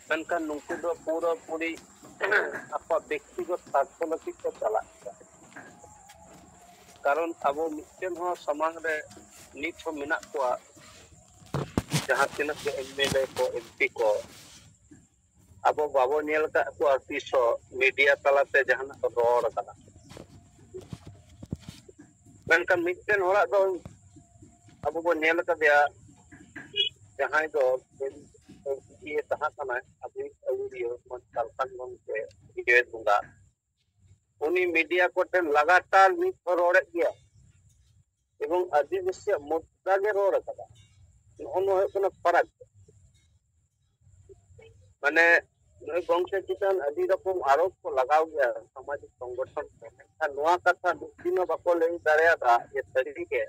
मेनखान नुकु दो पूरा पूरी apa व्यक्तिगत स्वार्थ लगी को चला कारण अब मिट्टन हो समाज रे नित हो मिना को जहाँ तिनक के एमएलए को एमपी को अब बाबो नेल का को आर्टिस्ट मीडिया तलाते जहाँ को रोड कना मेनखान मिट्टन होरा दो अब वो नेल का दिया जहाँ दो ये तहाँ कना अभी अवुरियो मंत्रिपद मंत्री ये दूंगा उन्हीं मीडिया को टेन लगातार नित हो रोड किया एवं आदिवासी मुद्दा के रोड कना उन्होंने कोना फरक माने गंगे चितान अभी रकम आरोप को लगाव गया सामाजिक संगठन में नवा कथा दुखिनो बाको ले दारिया था ये तरीके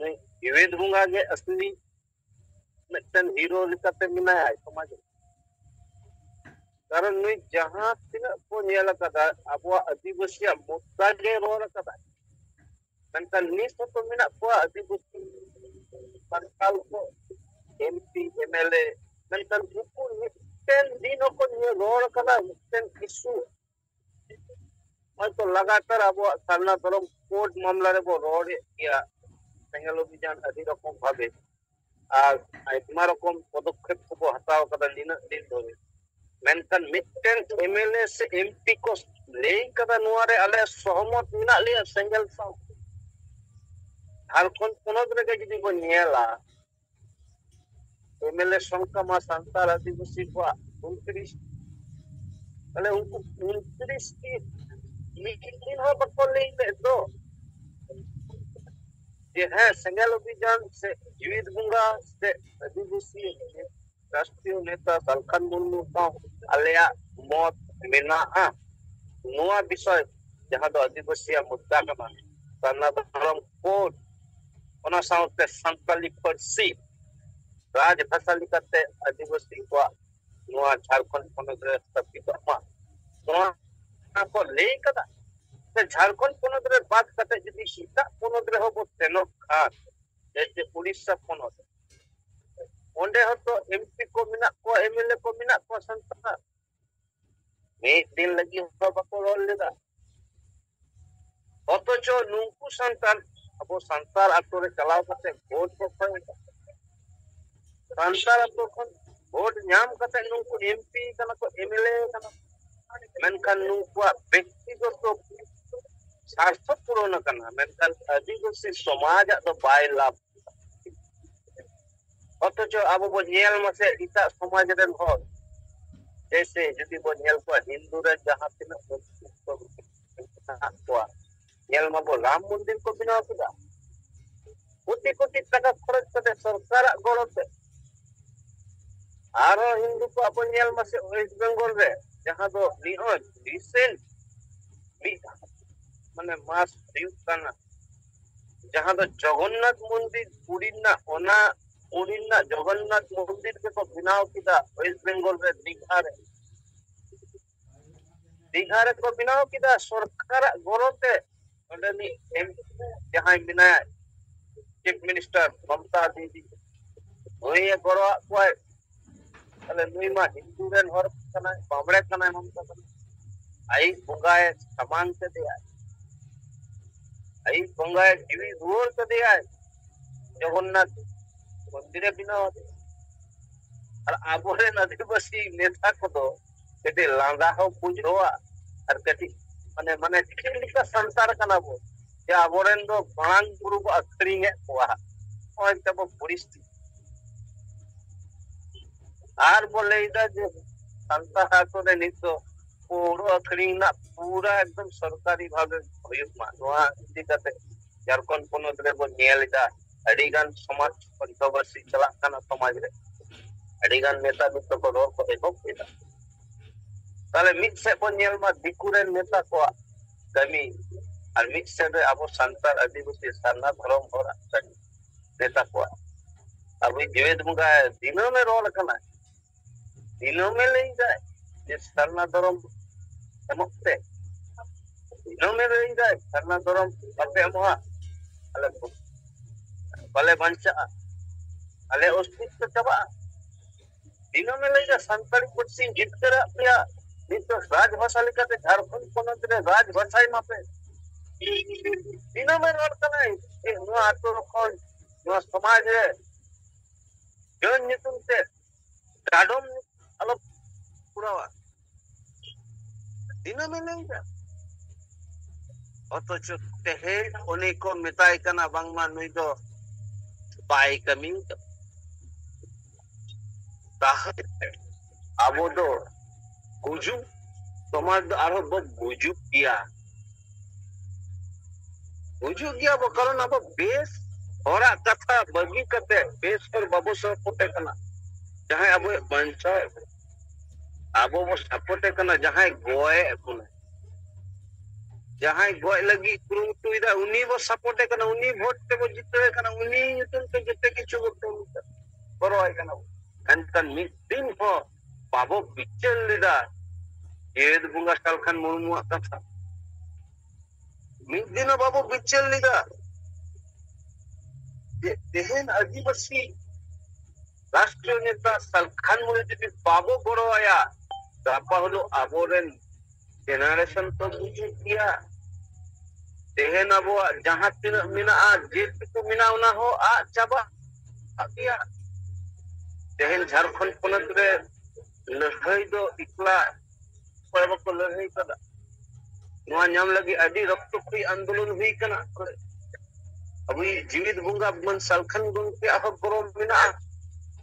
विवेद बुंगा के असली मिट्टन हीरो लिखते मिनाया है समाज कारण नुई जहाँ तिना को नेला कदा अबो आदिवासी मुद्दा के रोड कदा मेनखान निस तो मिना को आदिवासी सरकार को एमपी एमएलए मेनखान उनको मिट्टन दिन को ने रोड कदा मिट्टन इशू तो लगातार अब सालना तरम कोर्ट मामला रे वो रोड किया सेंगल अभियान अभी रकम भावे আর আইতমা রকম পদক্ষেপ को हटाव कदा दिन दिन धोरे मेनखान मिट्टन एमएलए से एमपी को ले कदा नुआ रे आले सहमत मिना लिया सेंगल सा झारखंड पोनत रे जदी को नेला एमएलए संख्या मा संताल आदिवासी को 29 अले उनको 29 की मीटिंग हो बको ले दो ये है सेंगल अभियान से जीवित बुंगा से आदिवासी राष्ट्रीय नेता सलखन मुर्मू का आलिया मौत मिना नुआ विषय जहाँ दो आदिवासी मुद्दा कमा साना धर्म कोड ओना साउते संताली पर्सी राज भाषा लिखते आदिवासी को नुआ झारखंड पोनत रे स्थापित मा नुआ को ले कदा झारखंड पोनत रे बात करते जदी सीता पोनत रे हो तेनो खान जैसे उड़ीसा पोनत ओंडे हो तो एमपी को मिना को एमएलए को मिना को संता में दिन लगी हो बको रोल लेदा অথচ নুঙ্কু সন্তান अब संताल आतो रे चलाव करते वोट को संताल आतो खन वोट ᱧᱟᱢ करते नुंकु एमपी कना को एमएलए कना मेनखान नुंकु व्यक्तिगत स्वार्थ पूर्ण करना मेनखान आदिवासी समाज तो बाय लाभ অথচ अब वो नेल मसे इता समाज रे हो जैसे जदी वो नेल को हिंदू रे जहां तिना को नेल मा वो राम मंदिर को बनाव किदा कोटी कोटी टाका खर्च करते सरकार गड़ते आरो हिंदू को अब नेल मसे वेस्ट बेंगल रे जहां दो रिसेंट माने मास दिउ काना जहां दो जगन्नाथ मंदिर पुरीना ओना पुरीना जगन्नाथ मंदिर के को बनाव किदा वेस्ट बेंगल रे दीघा रे को बनाव किदा सरकार गड़ते ओंडनी जहां बिना चीफ मिनिस्टर ममता दीदी ओए गड़ो को अले नुईमा हिंदू रेन हर कना बामड़े कना ममता आई बंगाए समान से दिया आई बंगाए जीवी रूर से दिया जगन्नाथ मंदिर बिना और आबोरे आदिवासी नेता को तो केटे लांदा हो बुझोआ और केटी माने माने ठीक संसार कना बो जे आबोरेन दो बांग गुरु को अखरिंग है कोआ ओय तब परिस्थिति आर बोले इदा जे संसार तो ने नितो पूरा अखरिंग ना पूरा एकदम सरकारी भाग होयुक मा नोआ इदी कते झारखंड पोनत रे बो नेल दा अडिगान समाज कंट्रोवर्सी चला कना समाज रे अडिगान नेता मित्र को रोक को देखो केदा ताले मिट से बो नेल मा दिकुरे नेता को कमी और मिट से रे अब संतार आदिवासी सारना धर्म और नेता को अब जेवेद मुगा दिनों में रोल कना दिनों में ले जाए ये सारना धर्म समझते दिनों में ले जाए सारना धर्म बाटे मोहा अले भले बंचा अले अस्तित्व चबा दिनों में लेगा संताली पड़सी जितकर अपने नित्य राजभाषा लेकर के झारखंड पनत रे राजभाषा मापे दिनों में रोड करना है ये नुआ आतो रखन नुआ समाज है जन नितुम से डाडोम अलग पुरावा दिनों में लेगा अतो चुकते हैं उन्हीं को मिताई करना बांगमा नुई दो बाई कमी ताहत आबो दो गुजु समाज दो आरो बहुत गुजु किया वो कारण अब बेस और कथा बगी कते बेस पर बाबू सब पोते कना जहां अब बंचा अब वो सपोर्टे कना जहां गोए कुने जहां गोए लगी कुरुटु इदा उनी वो सपोर्टे कना उनी वोट ते वो जितरे कना उनी युतुन ते जिते किछु वोट बरोय कना एनकन मिटिंग हो बाबू बिचल लिदा येद बुंगा सालखान मुर्मु कथा मिट दिन बाबू बिचल लिदा देहन आदिवासी राष्ट्रीय नेता सालखान मुर्मु बाबू गड़ो आया दापा हलो आबोरेन जेनरेशन तो बुझु किया देहन अबो जहां तीन मिना जेल को मिना उना हो आ चाबा किया देहन झारखंड पनत रे लड़ाई दो इकला पर को लड़ाई कदा नुआ नाम लगी अडी रक्त खुई आंदोलन हुई कना अभी जीवित बुंगा मन सालखान गुंके आह गरो मिना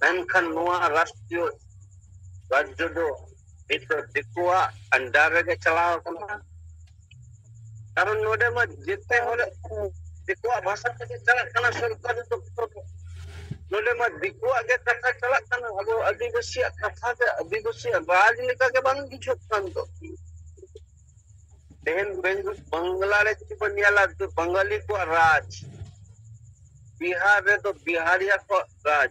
मेनखान नुआ राष्ट्रीय राज्य दो इतो दिकुआ अंडर रे चलाव कना कारण नोडे में जिते होले दिकुआ भाषा के चला कना सरकार तो नोडे में दिकुआ के कथा चला कना अब आदिवासी कथा के आदिवासी राज लेका के बांग किछु कान तो देहन बंगला रे बनियाला तो बंगाली को राज बिहार रे तो बिहारिया को राज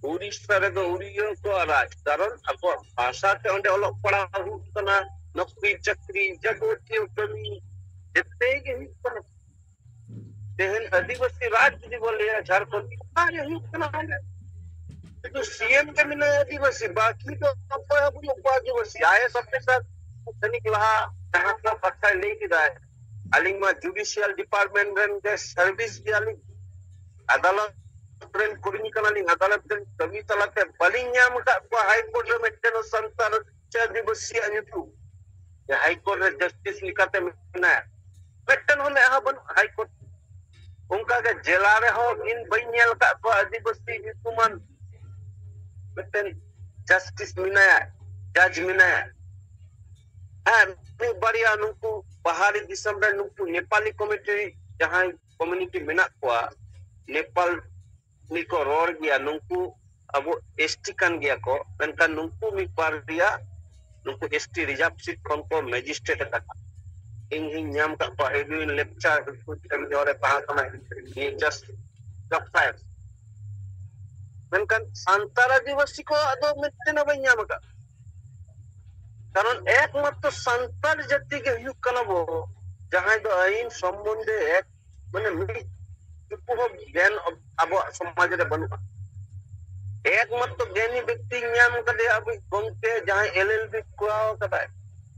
उड़ीसा रे तो उड़िया को राज कारण अब भाषा के ओंडे ओलक पड़ा हुतना नौकरी चाकरी जगोटी कमी जिते के हुतना देहन आदिवासी राज जी बोले झारखंड कार्य हुतना तो सीएम के मिले आदिवासी बाकी तो अब आदिवासी आए सबके साथ तनिक लहा जहां का पक्का लेके जाए अलिंग में जुडिशियल डिपार्टमेंट रन के सर्विस की अलिंग अदालत ट्रेन कुरिंग कनालिंग अदालत ट्रेन कमी तलाते बलिंग याम का को हाई कोर्ट रे मेंटेन संतान च दिवसीय युतु ये हाई कोर्ट रे जस्टिस लिखाते मिना मेंटेन होने यहां बन हाई कोर्ट उनका के जेला रे हो इन बइनेल का को आदिवासी युतुमन मेंटेन जस्टिस मिना जज मिना बढ़िया नुकु पहाड़ी दिसम रे नुकु नेपाली कम्युनिटी जहां कम्युनिटी मेना को नेपाल निको रोड गया नुकु अब एसटी कान गया को मेनका नुकु मी पारिया नुकु एसटी रिजर्व सीट कोन को मजिस्ट्रेट का इन नाम का पाहेडुइन लेक्चर कुछ एम जोरे पहा कमा ये जस्ट गप्पा मेनका संतार आदिवासी को अदो मिट्टे न बन्याम का कारण एकमात्र संताल जाति के हुक कना बो जहां दो आईन संबंधे एक माने मिडी पुरो ज्ञान अब समाज रे बनुआ एकमात्र ज्ञानी व्यक्ति नाम कदे अब गंते जहां एलएलबी कुआव कदा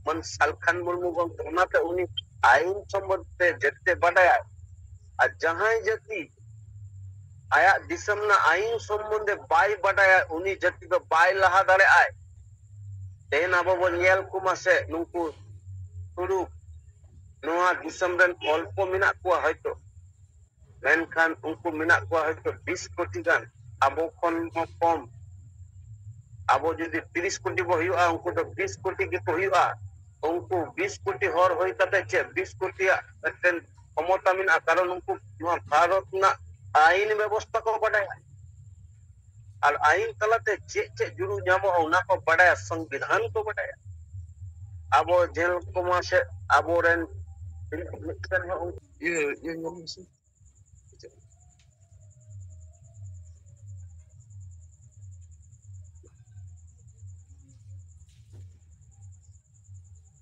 मन सालखान मुर्मु गंते उनाते उनी आईन संबंधे जते बडाया आ जहां जाति आया दिसम ना आईन संबंधे बाय बडाया उनी जाति दो बाय लहा दाड़े आय तेन अब बोल कुमासे नुकु तुरु नुआ दिसम रन अल्प मिना को हयतो मेनखान उनको मिना को हयतो 20 कोटी गान अब कोन कम अब जदि 30 कोटी बो हुआ उनको तो 20 कोटी के को हुआ उनको 20 कोटी हर होई तते चे 20 कोटी अतन क्षमता मिना कारण उनको नुआ भारत ना आईन व्यवस्था को बढ़ाया और आईन तलाते चे जुरु नामो उना को बढ़ाया संविधान को बढ़ाया अब जेल कुमा से अब रेन ये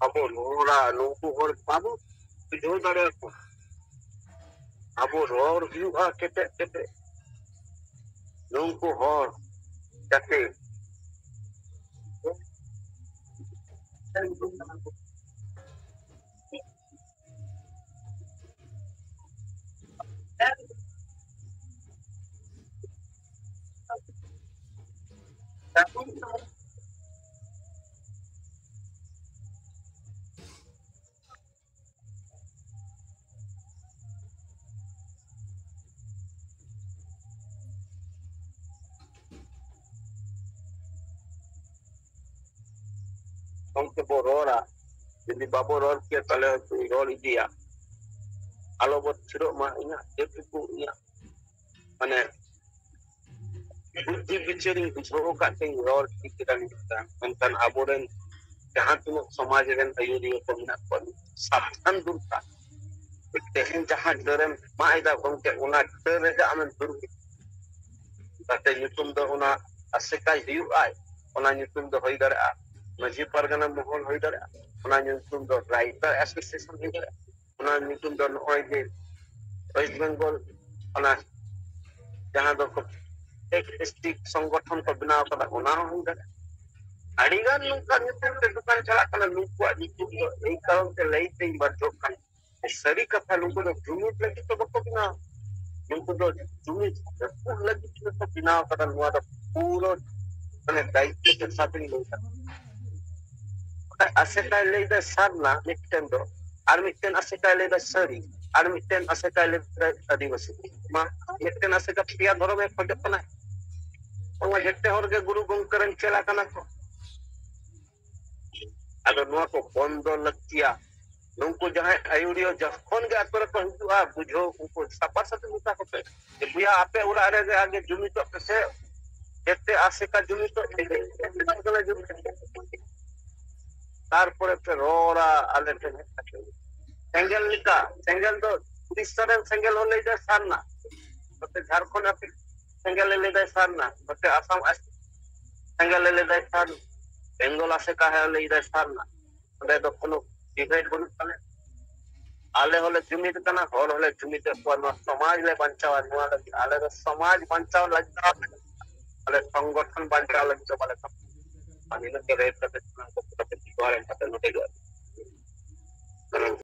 अब लोरा लोकु और बाबू बिजो दाड़े को अब रोर हुआ केते केते लोगों हर जाते Aunque por hora, jadi babor ror ke tale ror idia. Alo bot siro ma ina depu ina. Mane buddhi bicharing bisro ka ting ror pikiran kita. Mentan aboren jahan tuno samaj ren ayuri ko mina ko sabhan durta. Tehin jahan deren maida gongke una dere ja amen dur. Tate nyutum do una asekai hiu ai. Ona nyutum do hoi dare a. Maji pargana mohon hoi dare a. Ona nyutum do writer association hoi dare a. Ona nyutum do noi de West Bengal ona jahan do ko ek district संगठन को बनाव कदा ona hoi dare a. Adigan nungka nyutum de dukan chalak kana nungkuat nyutum do ei karon te lei te bardok kan. Sari katha nungku do jumit lagi to bako bina. Nungku do jumit pur lagi to bina kata nuwa do puro mane daitwa ke sath ni lei. Asekai lei da sarna mitten do ar mitten asekai lei da sari ar mitten asekai lei da adivasi ma mitten asekai pia dhorome khode kana ona jette horge guru gongkaran chela kana ko ado nuwa ko bondo laktiya nungku jahan ayurio jakhon ge atore ko hidua bujho unko sapar sate muta ko pe buya ape ura are ge age jumi to se jette aseka jumi to gala jumi তারপরে রোরা আলে সেঙ্গেল লিকা সেঙ্গেল তো উড়িষ্যার সেঙ্গেল হলে যায় সার না হতে ঝাড়খণ্ড আপনি সেঙ্গেল এলে যায় সার না হতে আসাম সেঙ্গেল এলে যায় সার বেঙ্গল আসে কাহে হলে যায় সার না ওটা তো কোনো ডিভাইড বলুন তাহলে আলে হলে জমিত কানা হল হলে জমিতে সমাজ লে বাঞ্চাওয়া নোয়া লাগি আলে সমাজ বাঞ্চাওয়া লাগি আলে সংগঠন বাঞ্চাওয়া লাগি তো বলে Ani na kaya rin sa